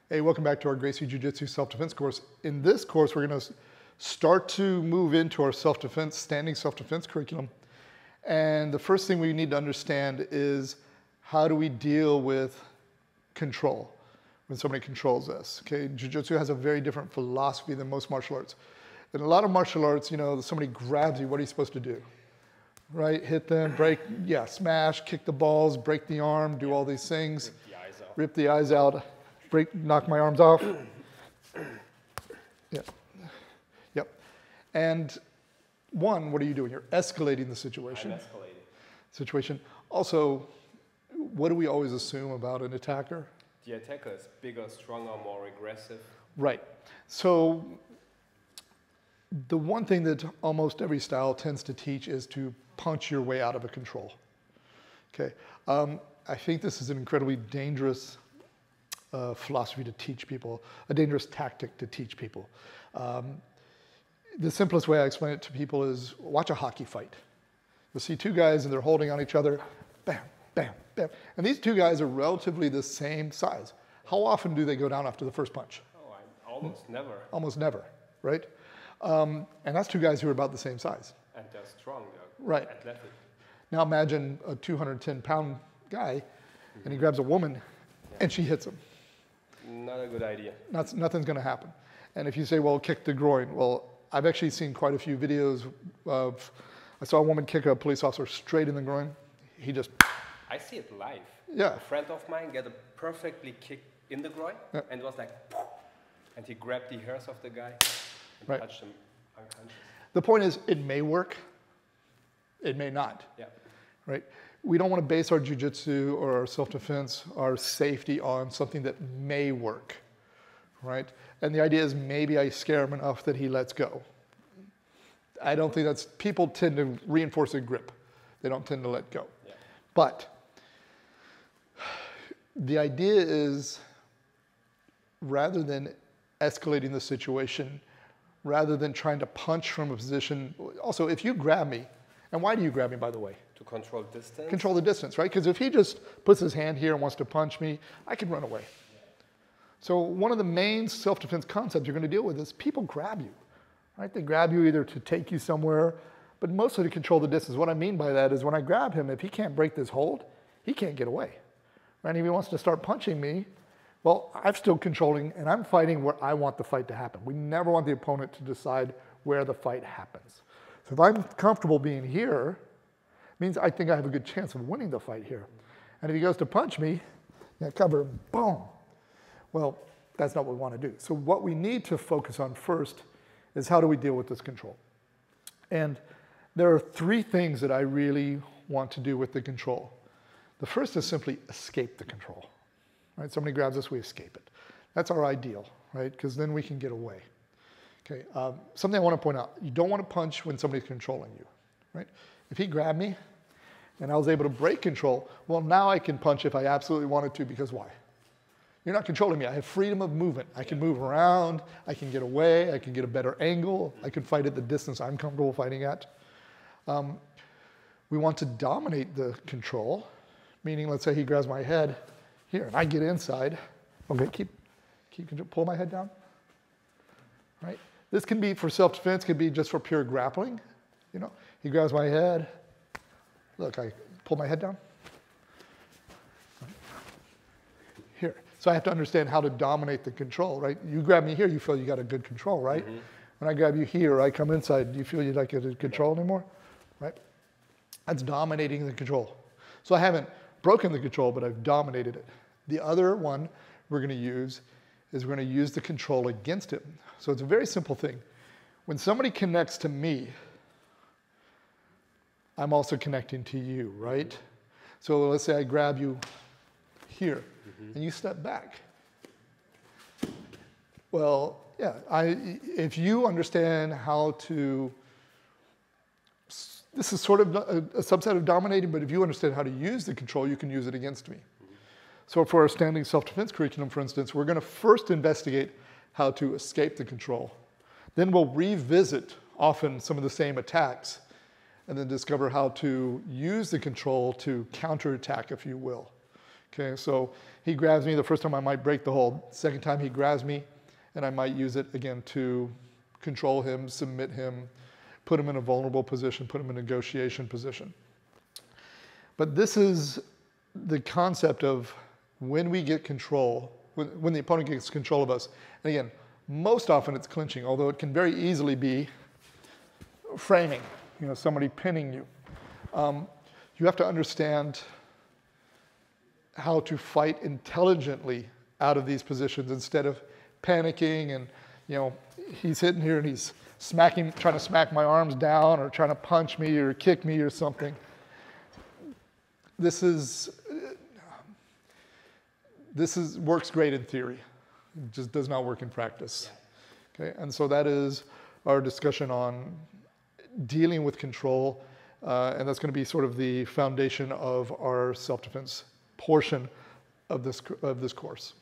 Hey, welcome back to our Gracie Jiu-Jitsu self-defense course. In this course, we're going to start to move into our self-defense, standing self-defense curriculum. And the first thing we need to understand is how do we deal with control when somebody controls us. Okay, Jiu-Jitsu has a very different philosophy than most martial arts. In a lot of martial arts, you know, somebody grabs you, what are you supposed to do? Right, hit them, break, yeah, smash, kick the balls, break the arm, do all these things. Rip the eyes out. Knock my arms off. Yeah. Yep. And one, what are you doing? You're escalating the situation. I'm escalating. Situation. Also, what do we always assume about an attacker? The attacker is bigger, stronger, more aggressive. Right. So the one thing that almost every style tends to teach is to punch your way out of a control. Okay. I think this is an incredibly dangerous philosophy to teach people, a dangerous tactic to teach people. The simplest way I explain it to people is watch a hockey fight. You'll see two guys and they're holding on each other, bam, bam, bam. And these two guys are relatively the same size. How often do they go down after the first punch? Oh, almost never. Almost never, right? And that's two guys who are about the same size. And they're strong, they're right. athletic. Now imagine a 210-pound guy and he grabs a woman and she hits him. Not a good idea. Nothing's going to happen. And if you say, well, kick the groin, well, I've actually seen quite a few videos of, I saw a woman kick a police officer straight in the groin. He just... I see it live. Yeah. A friend of mine got a perfectly kick in the groin, yeah. And it was like, and he grabbed the hairs of the guy and right. touched him unconscious. The point is, it may work, it may not. Yeah. Right? We don't want to base our jiu-jitsu or our self-defense, our safety on something that may work, right? And the idea is maybe I scare him enough that he lets go. I don't think that's, people tend to reinforce a grip. They don't tend to let go. Yeah. But the idea is rather than escalating the situation, rather than trying to punch from a position, also if you grab me, and why do you grab me, by the way? To control distance? Control the distance, right? Because if he just puts his hand here and wants to punch me, I can run away. Yeah. So one of the main self-defense concepts you're going to deal with is people grab you, right? They grab you either to take you somewhere, but mostly to control the distance. What I mean by that is when I grab him, if he can't break this hold, he can't get away. Right? And if he wants to start punching me, well, I'm still controlling and I'm fighting where I want the fight to happen. We never want the opponent to decide where the fight happens. So if I'm comfortable being here, means I think I have a good chance of winning the fight here. And if he goes to punch me, cover, boom. Well, that's not what we want to do. So what we need to focus on first is how do we deal with this control? And there are three things that I really want to do with the control. The first is simply escape the control. Right? Somebody grabs us, we escape it. That's our ideal, right? Because then we can get away. Okay. Something I want to point out, you don't want to punch when somebody's controlling you, right? If he grabbed me and I was able to break control, well, now I can punch if I absolutely wanted to, because why? You're not controlling me. I have freedom of movement. I can move around. I can get away. I can get a better angle. I can fight at the distance I'm comfortable fighting at. We want to dominate the control, meaning let's say he grabs my head here and I get inside. Okay, keep control. Pull my head down. Right? This can be for self-defense, can be just for pure grappling. You know, he grabs my head. Look, I pull my head down. Here. So I have to understand how to dominate the control, right? You grab me here, you feel you got a good control, right? Mm-hmm. When I grab you here, I come inside, do you feel you don't get control anymore? Right? That's dominating the control. So I haven't broken the control, but I've dominated it. The other one we're going to use is we're going to use the control against him. So it's a very simple thing. When somebody connects to me, I'm also connecting to you, right? So let's say I grab you here, and you step back. Well, yeah, if you understand how to, this is sort of a subset of dominating, but if you understand how to use the control, you can use it against me. So for our standing self-defense curriculum, for instance, we're going to first investigate how to escape the control. Then we'll revisit often some of the same attacks and then discover how to use the control to counterattack, if you will. Okay, so he grabs me. The first time I might break the hold. Second time he grabs me, and I might use it again to control him, submit him, put him in a vulnerable position, put him in a negotiation position. But this is the concept of when we get control, when the opponent gets control of us. And again, most often it's clinching, although it can very easily be framing, somebody pinning you. You have to understand how to fight intelligently out of these positions instead of panicking and, he's hitting here and he's trying to smack my arms down or trying to punch me or kick me or something. This works great in theory. It just does not work in practice. Okay, and so that is our discussion on dealing with control, and that's going to be sort of the foundation of our self-defense portion of this course.